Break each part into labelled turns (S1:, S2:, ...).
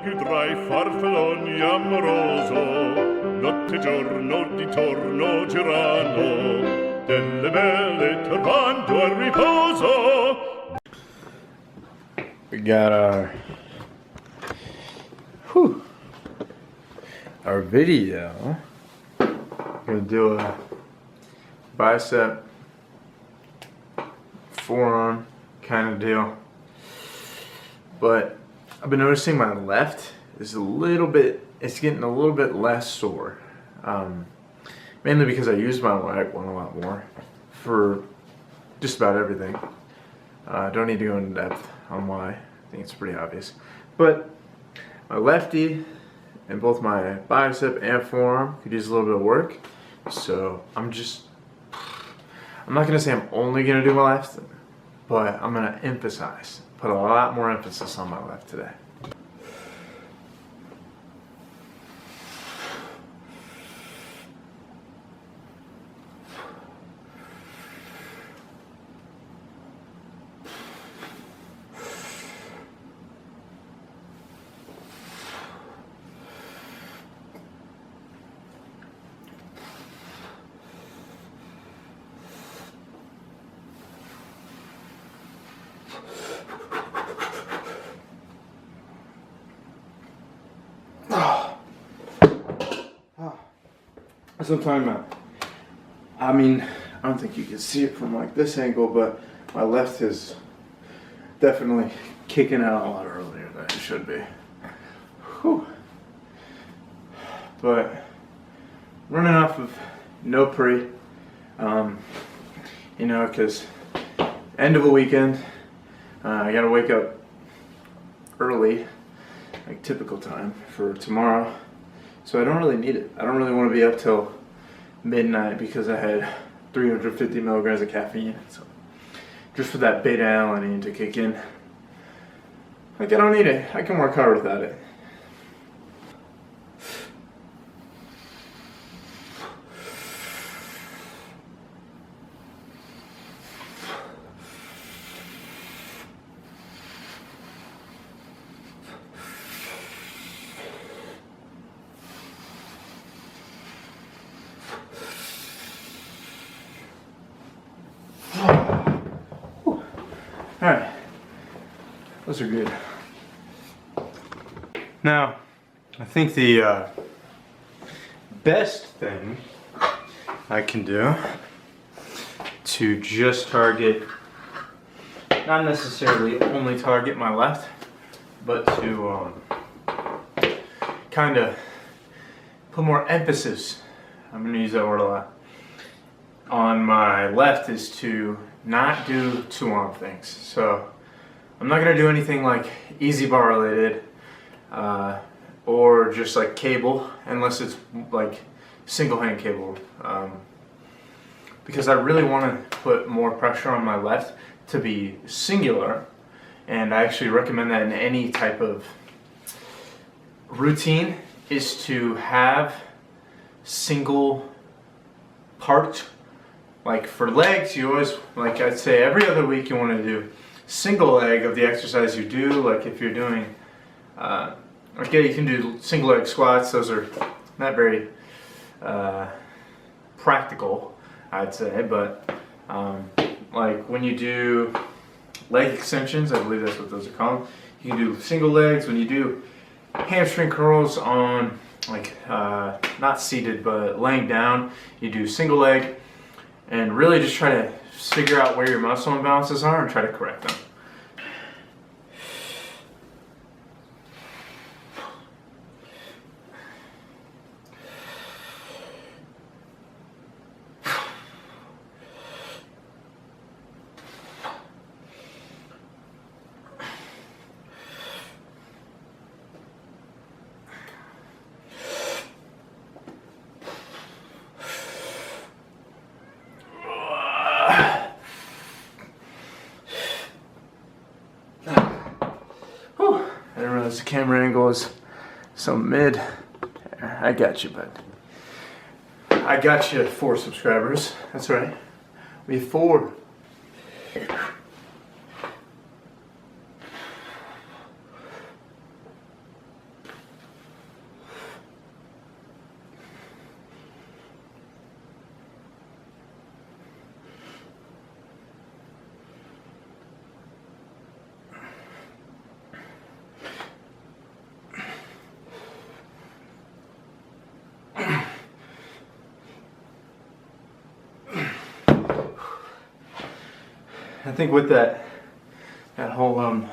S1: più tra i farfalloni amoroso, notte e giorno di torno girano, delle belle turbando al riposo.
S2: We got our video. Gonna do a bicep forearm kind of deal, but I've been noticing my left is it's getting a little bit less sore, mainly because I use my right one a lot more for just about everything. I don't need to go into depth on why. I think it's pretty obvious, but my lefty and both my bicep and forearm could use a little bit of work. So I'm not gonna say I'm only gonna do my left, but I'm gonna put a lot more emphasis on my left today. That's what I'm talking about. I mean, I don't think you can see it from like this angle, but my left is definitely kicking out a lot earlier than it should be. Whew. But running off of no pre, you know, because end of a weekend, I gotta wake up early, like typical time for tomorrow. So I don't really need it. I don't really want to be up till midnight because I had 350 milligrams of caffeine. So just for that beta alanine to kick in, like I don't need it. I can work hard without it. Alright, those are good. Now, I think the best thing I can do to just target, not necessarily only target my left, but to kind of put more emphasis, I'm going to use that word a lot, on my left is to not do two arm things. So I'm not gonna do anything like easy bar related or just like cable, unless it's like single hand cable, because I really want to put more pressure on my left to be singular, and I actually recommend that in any type of routine is to have single part. Like for legs, you always, like I'd say every other week you want to do single leg of the exercise you do. Like if you're doing, okay, you can do single leg squats. Those are not very practical, I'd say, but like when you do leg extensions, I believe that's what those are called. You can do single legs. When you do hamstring curls on like not seated but laying down, you do single leg. And really just try to figure out where your muscle imbalances are and try to correct them. The camera angle is so mid. I got you, bud. I got you 4 subscribers. That's right. We have 4. think with that whole I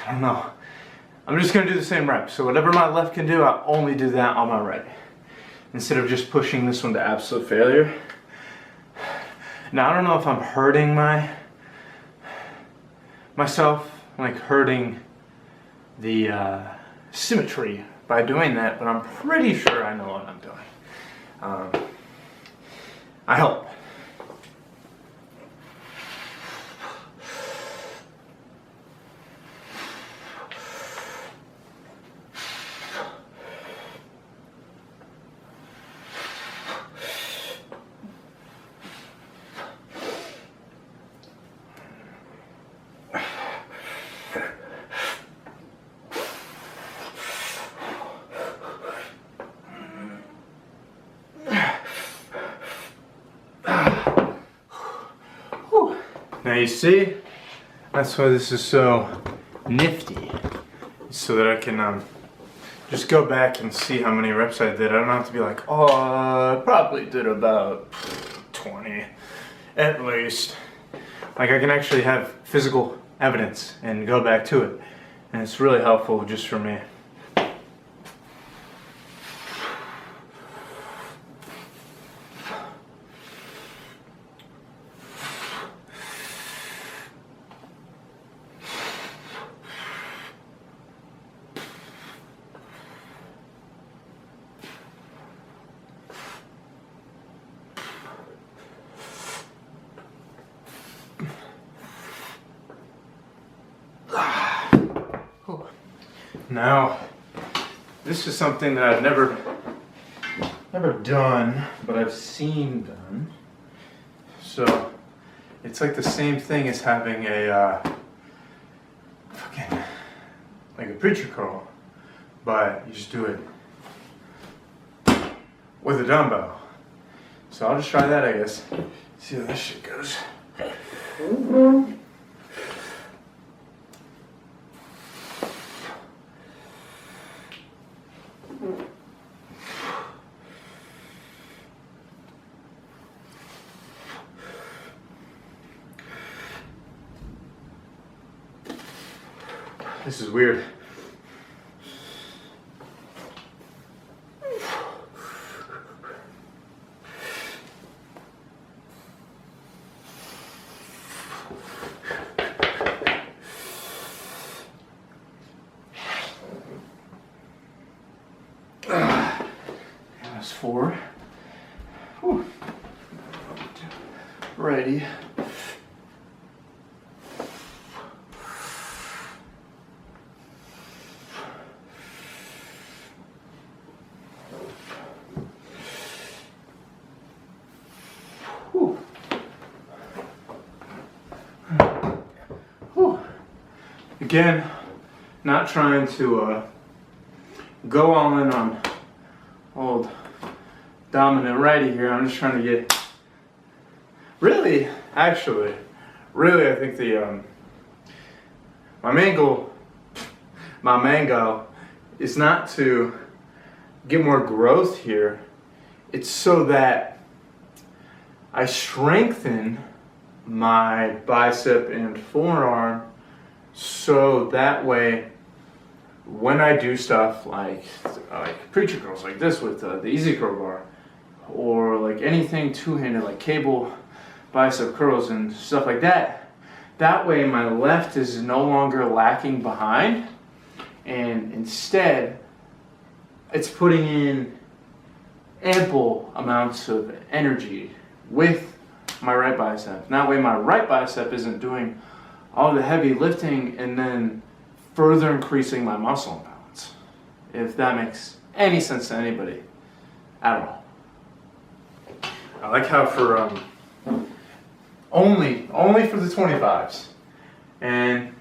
S2: don't know. I'm just gonna do the same rep. So whatever my left can do, I only do that on my right, instead of just pushing this one to absolute failure. Now I don't know if I'm hurting myself, like hurting the symmetry by doing that, but I'm pretty sure I know what I'm doing. I hope. Now you see, that's why this is so nifty, so that I can just go back and see how many reps I did. I don't have to be like, oh, I probably did about 20 at least. Like I can actually have physical evidence and go back to it, and it's really helpful just for me. Now, this is something that I've never done, but I've seen done. So, it's like the same thing as having a like a preacher curl, but you just do it with a dumbbell. So I'll just try that, I guess. See how this shit goes. This is weird. That's 4. Whew. Righty. Again, not trying to go all in on old dominant righty here. I'm just trying to get, really, I think the my main goal is not to get more growth here. It's so that I strengthen my bicep and forearm, so that way when I do stuff like preacher curls like this with the easy curl bar, or like anything two-handed like cable bicep curls and stuff like that, that way my left is no longer lacking behind, and instead it's putting in ample amounts of energy with my right bicep. That way my right bicep isn't doing all the heavy lifting and then further increasing my muscle imbalance. If that makes any sense to anybody at all. I like how for only for the 25s and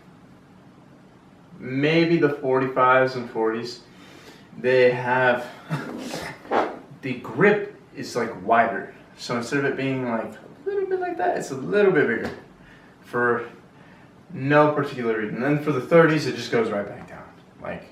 S2: maybe the 45s and 40s, they have the grip is like wider. So instead of it being like a little bit like that, it's a little bit bigger for no particular reason. And then for the 30s, it just goes right back down. Like,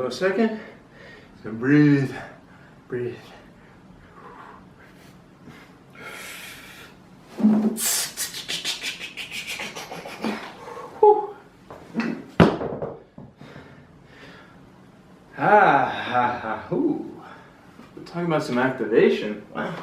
S2: hold on a second. So breathe, breathe. Whew. Ooh. We're talking about some activation. Wow.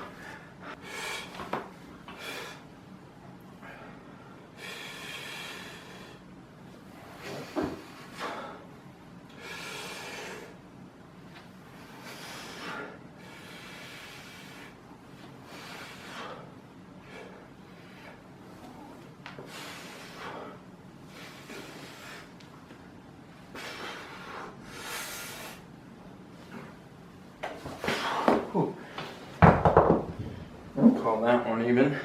S2: Ooh. Call that one even.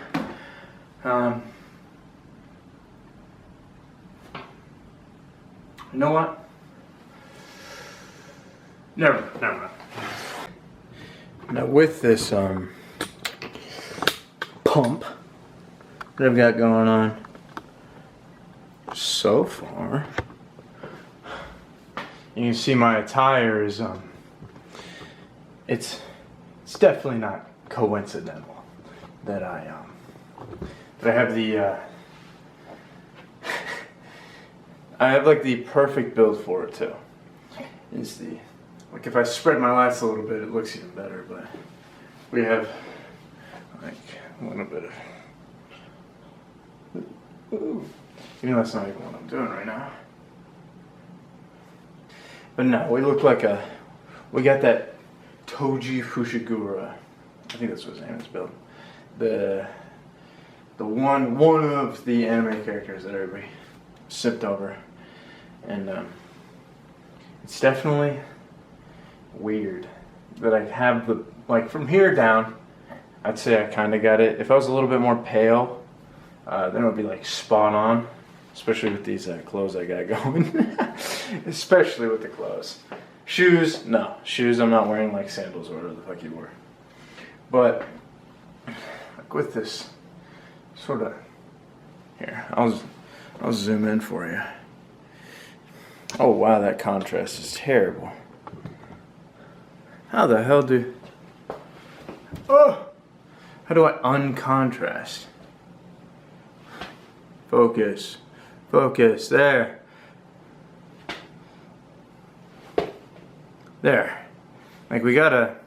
S2: You know what? Never mind. Now with this pump that I've got going on so far, you can see my attire is it's definitely not coincidental that I have the I have like the perfect build for it too. Is the like if I spread my lats a little bit, it looks even better. But we have like a little bit of. Ooh. Even though that's not even what I'm doing right now. But no, we look like we got that Toji Fushiguro. I think that's what his name is, build. The one of the anime characters that everybody sipped over. And it's definitely weird that I have the, like from here down, I'd say I kind of got it. If I was a little bit more pale, then it would be like spot on. Especially with these clothes I got going. Especially with the clothes. Shoes, no. Shoes I'm not wearing like sandals or whatever the fuck you wore. But like with this sort of, here, I'll zoom in for you. Oh wow, that contrast is terrible. How the hell how do I uncontrast? Focus. Focus, there. There. Like we got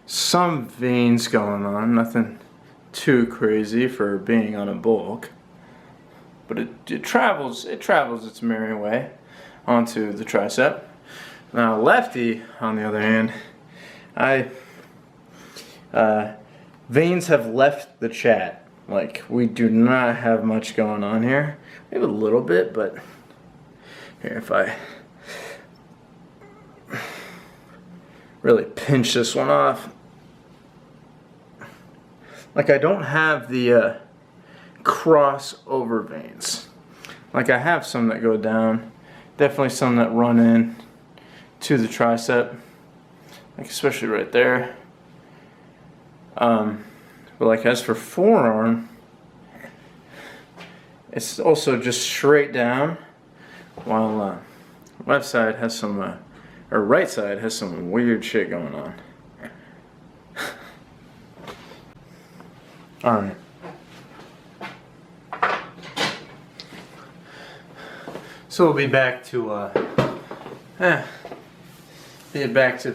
S2: some veins going on, nothing too crazy for being on a bulk. But it travels its merry way onto the tricep. Now Lefty, on the other hand, veins have left the chat. Like, we do not have much going on here. We have a little bit, but here, if I really pinch this one off, like I don't have the crossover veins. Like I have some that go down, definitely some that run in to the tricep, like especially right there. But like as for forearm, it's also just straight down, while left side has some, or right side has some weird shit going on. All right. So we'll be back to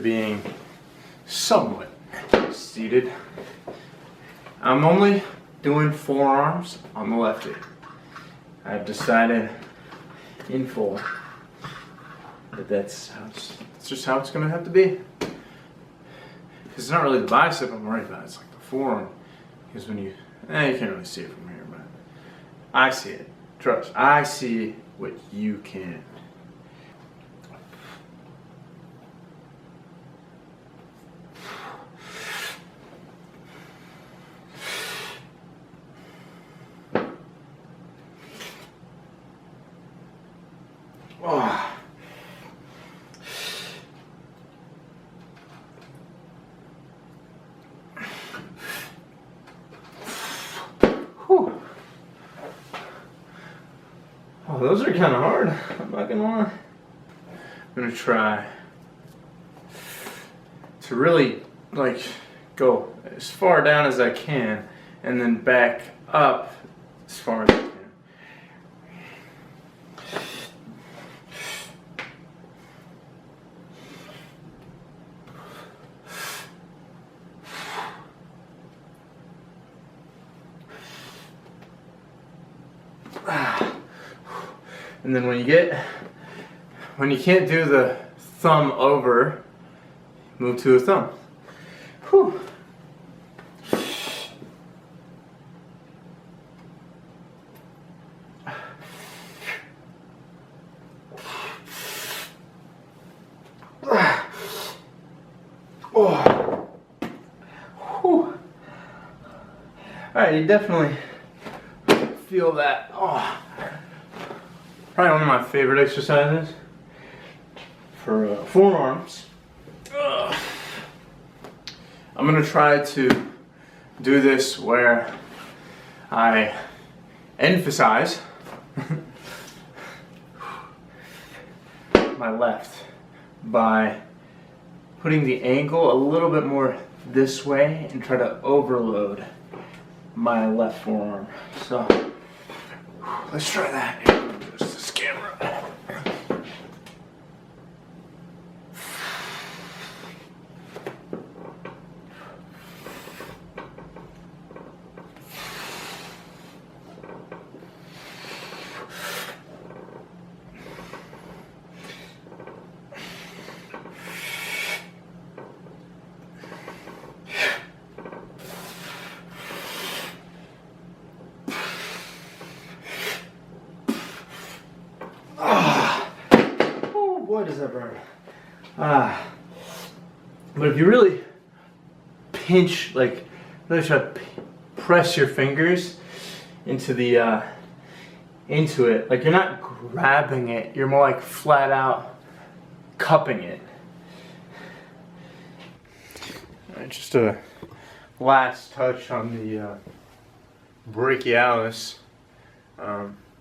S2: being somewhat seated. I'm only doing forearms on the lefty. I've decided in full that that's just how it's gonna have to be. Because it's not really the bicep I'm worried about, it's like the forearm. Because when you can't really see it from here, but I see it. Trust, I see what you can't. Oh. Whew. Oh, those are kind of hard, I'm not gonna lie. I'm gonna try to really like go as far down as I can and then back up as far as I can. And then when you can't do the thumb over, move to a thumb. Whew. Oh. Whew. Alright, you definitely feel that. Oh. Probably one of my favorite exercises for forearms. I'm gonna try to do this where I emphasize my left by putting the angle a little bit more this way and try to overload my left forearm. So let's try that. Just this camera. Boy, does that burn. But if you really pinch, like really try to press your fingers into the into it, like you're not grabbing it, you're more like flat out cupping it. All right, just a last touch on the brachialis.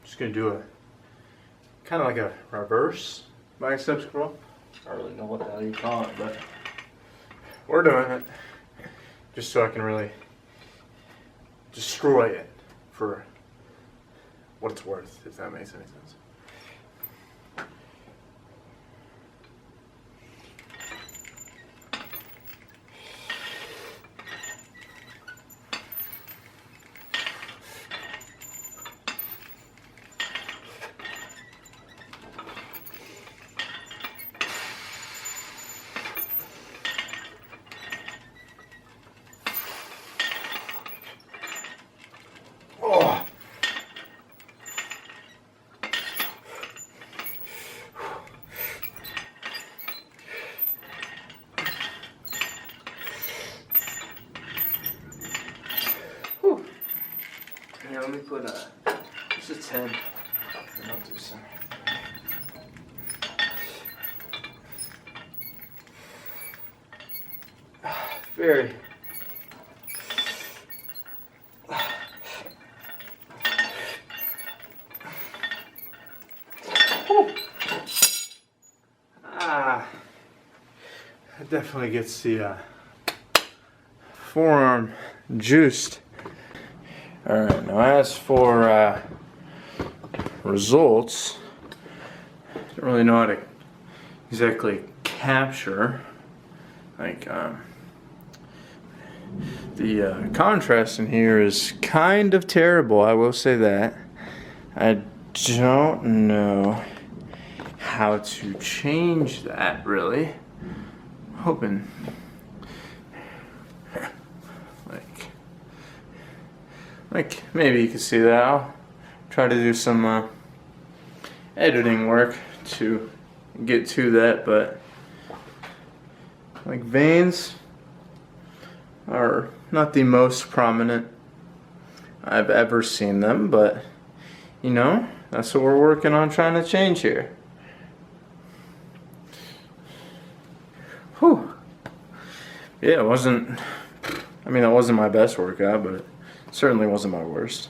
S2: Just gonna do a kind of like a reverse bicep curl. I don't really know what the hell you call it, but we're doing it just so I can really destroy it for what it's worth, if that makes any sense. Oh. Whew. Here, let me put just a 10. I'll do some. Very. It definitely gets the forearm juiced. Alright, now as for results, I don't really know how to exactly capture like the contrast in here is kind of terrible, I will say that. I don't know how to change that really. Hoping like maybe you can see that. I'll try to do some editing work to get to that, but like veins are not the most prominent I've ever seen them, but you know, that's what we're working on trying to change here. Whew. Yeah, it wasn't, I mean, that wasn't my best workout, but it certainly wasn't my worst.